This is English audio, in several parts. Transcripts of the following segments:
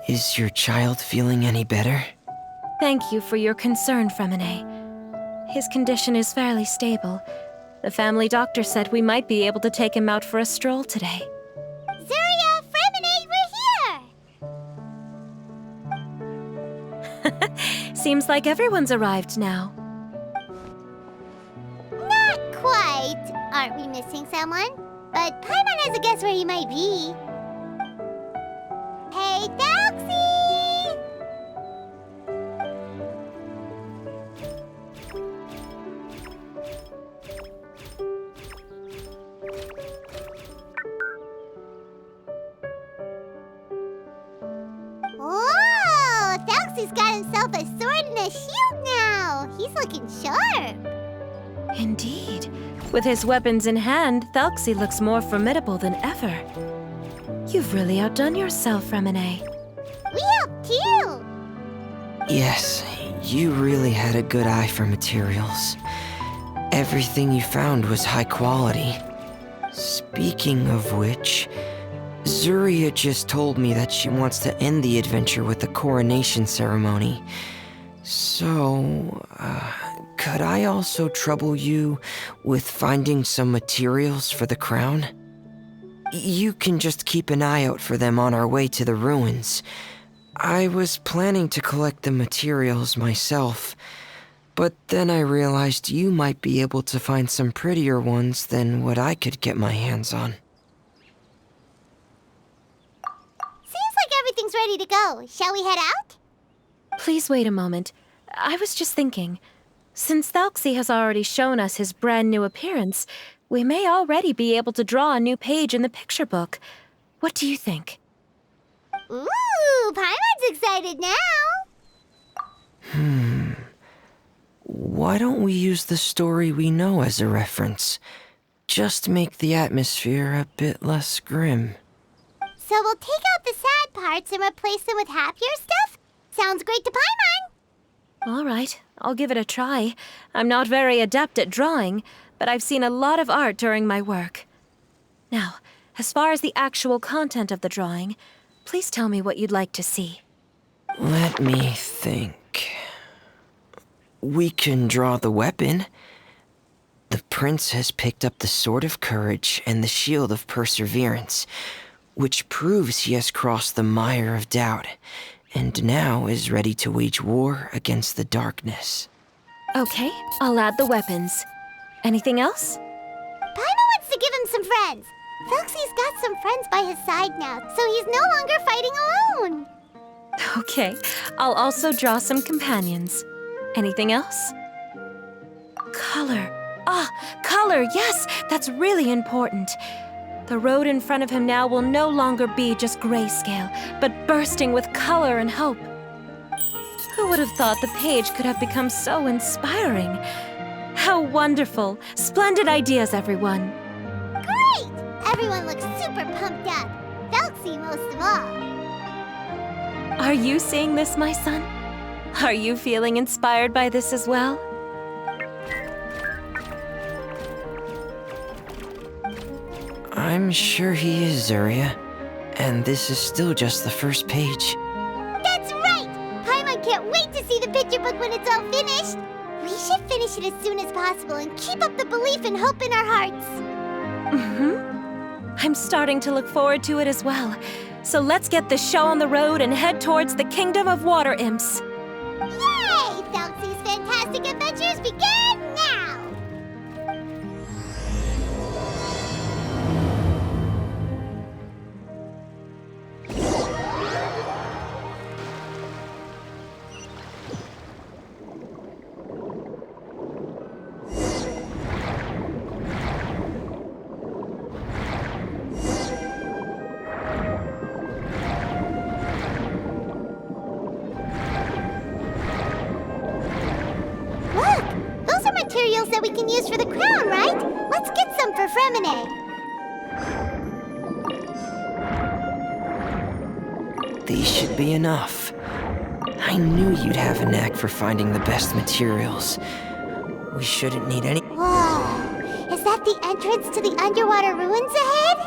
Is your child feeling any better? Thank you for your concern, Freminet. His condition is fairly stable. The family doctor said we might be able to take him out for a stroll today. Zuria, Freminet, we're here! Seems like everyone's arrived now. Not quite. Aren't we missing someone? But Paimon has a guess where he might be. Hey, Thelxie! Whoa! Thelxie's got himself a sword and a shield now. He's looking sharp. Indeed. With his weapons in hand, Thelxie looks more formidable than ever. You've really outdone yourself, Freminet. We helped too. Yes, you really had a good eye for materials. Everything you found was high quality. Speaking of which, Zuria just told me that she wants to end the adventure with the coronation ceremony. So, could I also trouble you with finding some materials for the crown? You can just keep an eye out for them on our way to the ruins. I was planning to collect the materials myself, but then I realized you might be able to find some prettier ones than what I could get my hands on. Seems like everything's ready to go. Shall we head out? Please wait a moment. I was just thinking, since Thelxie has already shown us his brand new appearance, we may already be able to draw a new page in the picture book. What do you think? Ooh, Paimon's excited now. Why don't we use the story we know as a reference? Just make the atmosphere a bit less grim. So we'll take out the sad parts and replace them with happier stuff? Sounds great to Paimon. All right, I'll give it a try. I'm not very adept at drawing, but I've seen a lot of art during my work. Now, as far as the actual content of the drawing, please tell me what you'd like to see. Let me think. We can draw the weapon. The prince has picked up the Sword of Courage and the Shield of Perseverance, which proves he has crossed the mire of doubt, and now is ready to wage war against the darkness. Okay, I'll add the weapons. Anything else? Paimon wants to give him some friends. Thelxie's got some friends by his side now, so he's no longer fighting alone. Okay, I'll also draw some companions. Anything else? Color. Color, yes! That's really important. The road in front of him now will no longer be just grayscale, but bursting with color and hope. Who would have thought the page could have become so inspiring? How wonderful! Splendid ideas, everyone! Great! Everyone looks super pumped up. Thelxie most of all. Are you seeing this, my son? Are you feeling inspired by this as well? I'm sure he is, Zuria. And this is still just the first page. That's right! Paimon can't wait to see the picture book when it's all finished. We should finish it as soon as possible and keep up the belief and hope in our hearts. I'm starting to look forward to it as well. So let's get the show on the road and head towards the Kingdom of Water Imps. Yay! Thelxie's fantastic adventures begin now! Materials that we can use for the crown, right? Let's get some for Freminet. These should be enough. I knew you'd have a knack for finding the best materials. We shouldn't need any— Whoa! Is that the entrance to the underwater ruins ahead?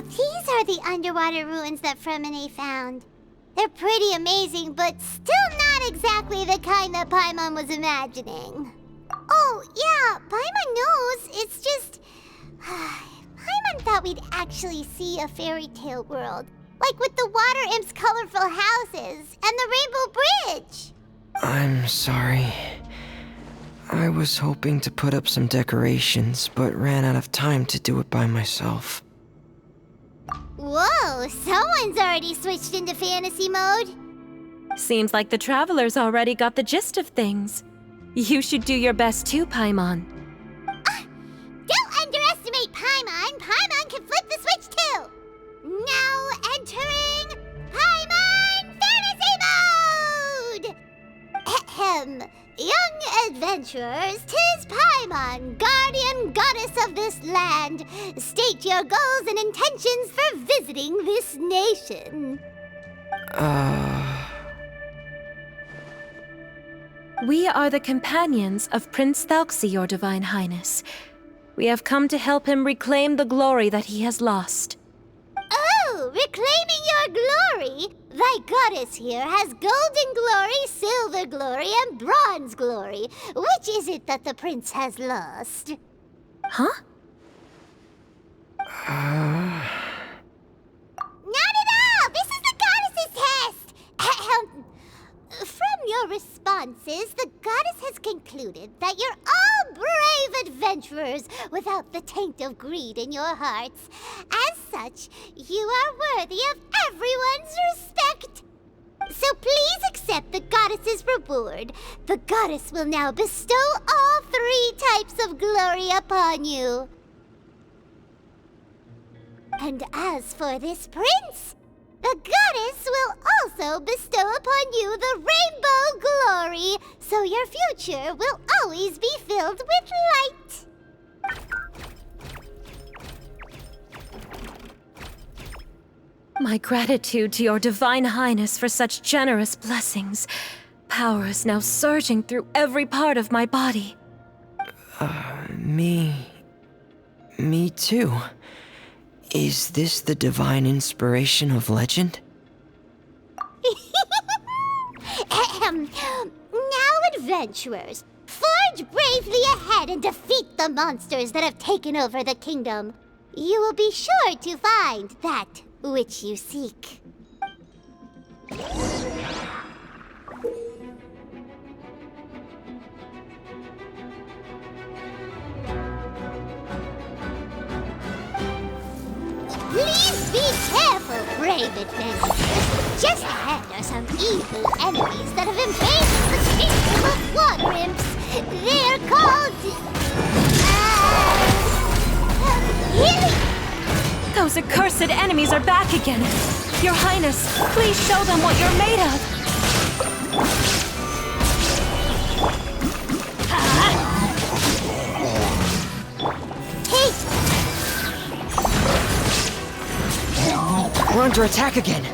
these are the underwater ruins that Freminet found. They're pretty amazing, but still not exactly the kind that Paimon was imagining. Oh, yeah, Paimon knows. It's just... Paimon thought we'd actually see a fairy tale world. Like with the water imp's colorful houses and the rainbow bridge. I'm sorry. I was hoping to put up some decorations, but ran out of time to do it by myself. Whoa, someone's already switched into fantasy mode. Seems like the travelers already got the gist of things. You should do your best too, Paimon. Don't underestimate Paimon. Paimon can flip the switch too. Now entering Paimon Fantasy Mode! Ahem. Young adventurers, 'tis Paimon, guardian goddess of this land. State your goals and intentions for visiting this nation. We are the companions of Prince Thelxie, your Divine Highness. We have come to help him reclaim the glory that he has lost. Oh, reclaiming your glory? Thy goddess here has golden glory, silver glory, and bronze glory. Which is it that the prince has lost? Huh? Not at all! This is the goddess's test! From your responses, the goddess has concluded that you're all brave adventurers without the taint of greed in your hearts. As such, you are worthy of everyone's respect. So please accept the goddess's reward. The goddess will now bestow all 3 types of glory upon you. And as for this prince, the goddess will also bestow upon you the rainbow glory, so your future will always be filled with light. My gratitude to your Divine Highness for such generous blessings. Power is now surging through every part of my body. Me too. Is this the divine inspiration of legend? Now, adventurers, forge bravely ahead and defeat the monsters that have taken over the kingdom. You will be sure to find that which you seek. Please be careful, brave adventurers. Just ahead are some evil enemies that have invaded the kingdom of water imps. They're called... Those accursed enemies are back again. Your Highness, please show them what you're made of. We're under attack again.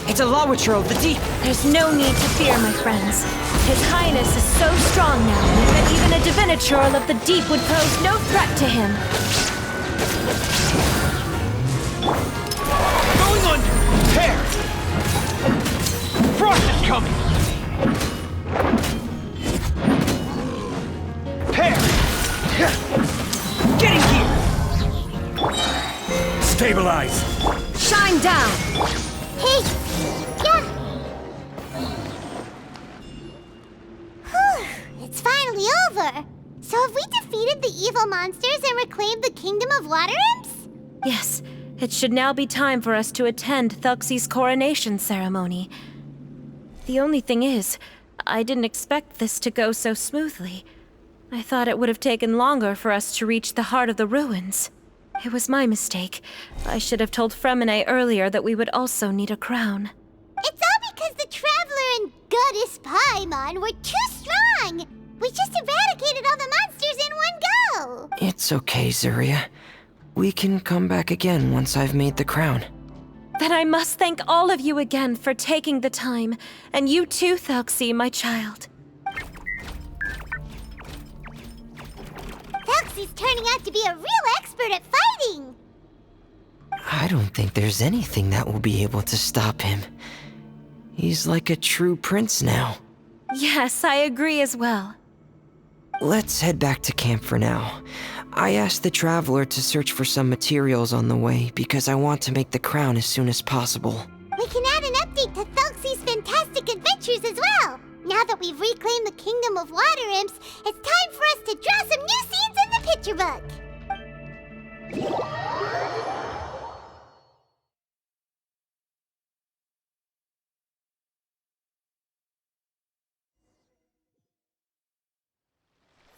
It's a Lawitcher of the deep. There's no need to fear, my friends. His Highness is so strong now that even a Diviniturl of the deep would pose no threat to him. Going under! Prepare! Frost is coming! Prepare! Getting here! Stabilize! Shine down! Hey! Yeah! Whew, it's finally over! So have we defeated the evil monsters and reclaimed the kingdom of water imps? Yes, it should now be time for us to attend Thelxie's coronation ceremony. The only thing is, I didn't expect this to go so smoothly. I thought it would have taken longer for us to reach the heart of the ruins. It was my mistake. I should have told Freminet earlier that we would also need a crown. It's all because the Traveler and Goddess Paimon were too strong! We just eradicated all the monsters in one go! It's okay, Zaria. We can come back again once I've made the crown. Then I must thank all of you again for taking the time, and you too, Thelxie, my child. Thelxie's turning out to be a real expert at fighting! I don't think there's anything that will be able to stop him. He's like a true prince now. Yes, I agree as well. Let's head back to camp for now. I asked the traveler to search for some materials on the way because I want to make the crown as soon as possible. We can add an update to Thelxie's fantastic adventures as well. Now that we've reclaimed the kingdom of water imps, it's time for us to draw some new scenes in the picture book.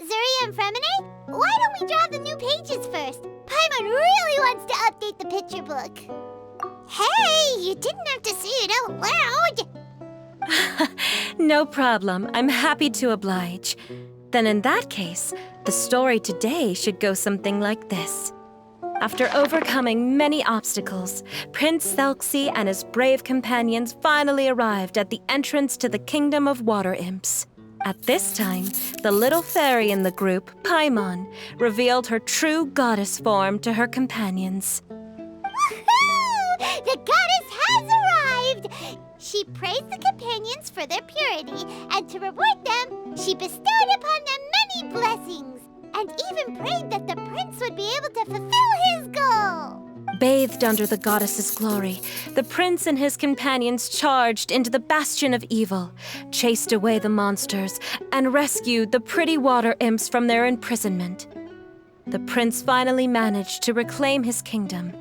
Zuria and Freminet, why don't we draw the new pages first? Paimon really wants to update the picture book. Hey, you didn't have to say it out loud. No problem. I'm happy to oblige. Then in that case, the story today should go something like this. After overcoming many obstacles, Prince Thelxie and his brave companions finally arrived at the entrance to the Kingdom of Water Imps. At this time, the little fairy in the group, Paimon, revealed her true goddess form to her companions. Woohoo! The goddess has arrived! She praised the companions for their purity, and to reward them, she bestowed upon them many blessings, and even prayed that the prince would be able to fulfill his goal. Bathed under the goddess's glory, the prince and his companions charged into the bastion of evil, chased away the monsters, and rescued the pretty water imps from their imprisonment. The prince finally managed to reclaim his kingdom.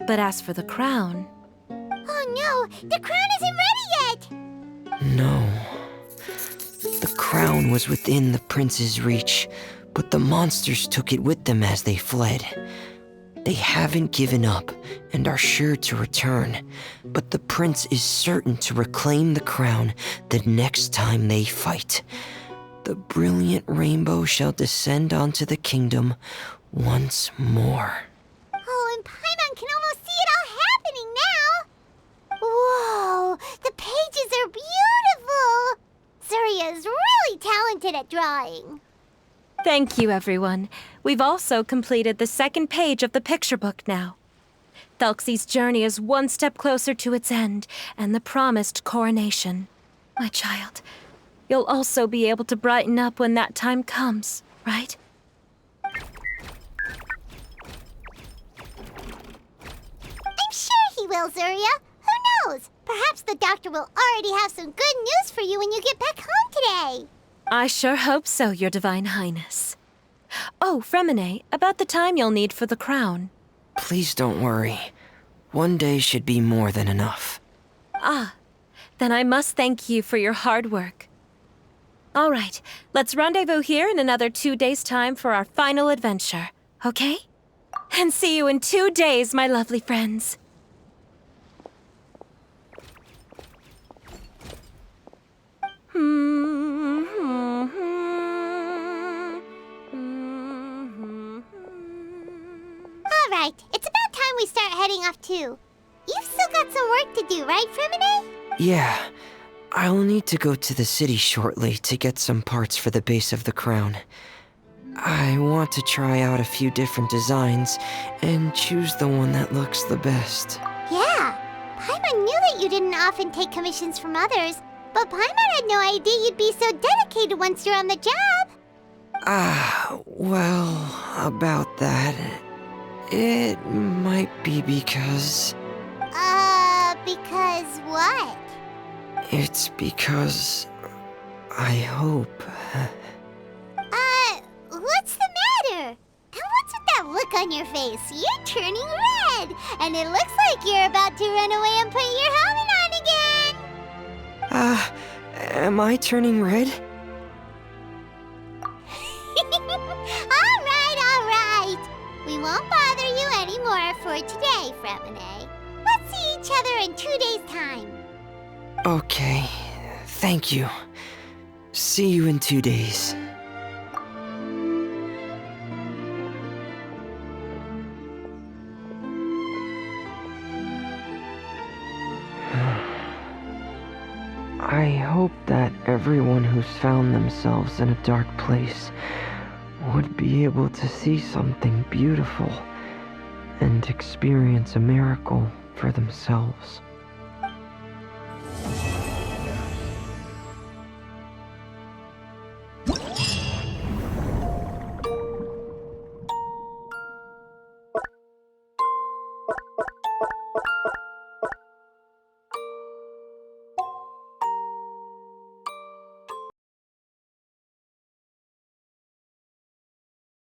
But as for the crown... Oh no, the crown isn't ready yet! No. The crown was within the prince's reach, but the monsters took it with them as they fled. They haven't given up and are sure to return, but the prince is certain to reclaim the crown the next time they fight. The brilliant rainbow shall descend onto the kingdom once more. Oh, and Paimon can almost see it all happening now! Whoa, the pages are beautiful! Zuria is really talented at drawing. Thank you, everyone. We've also completed the second page of the picture book now. Thelxie's journey is one step closer to its end and the promised coronation. My child, you'll also be able to brighten up when that time comes, right? I'm sure he will, Zuria. Who knows? Perhaps the doctor will already have some good news for you when you get back home today. I sure hope so, Your Divine Highness. Oh, Freminet, about the time you'll need for the crown. Please don't worry. One day should be more than enough. Ah, then I must thank you for your hard work. All right, let's rendezvous here in another 2 days' time for our final adventure, okay? And see you in 2 days, my lovely friends. Alright, it's about time we start heading off too. You've still got some work to do, right, Freminet? Yeah, I'll need to go to the city shortly to get some parts for the base of the crown. I want to try out a few different designs and choose the one that looks the best. Yeah, Paimon knew that you didn't often take commissions from others, but Paimon had no idea you'd be so dedicated once you're on the job. Well, about that, it might be because... Because what? It's because I hope... What's the matter? And what's with that look on your face? You're turning red, and it looks like you're about to run away and put your helmet on again. Am I turning red? All right. We won't bother you anymore for today, Freminet. Let's see each other in 2 days' time. Okay, thank you. See you in 2 days. I hope that everyone who's found themselves in a dark place would be able to see something beautiful and experience a miracle for themselves.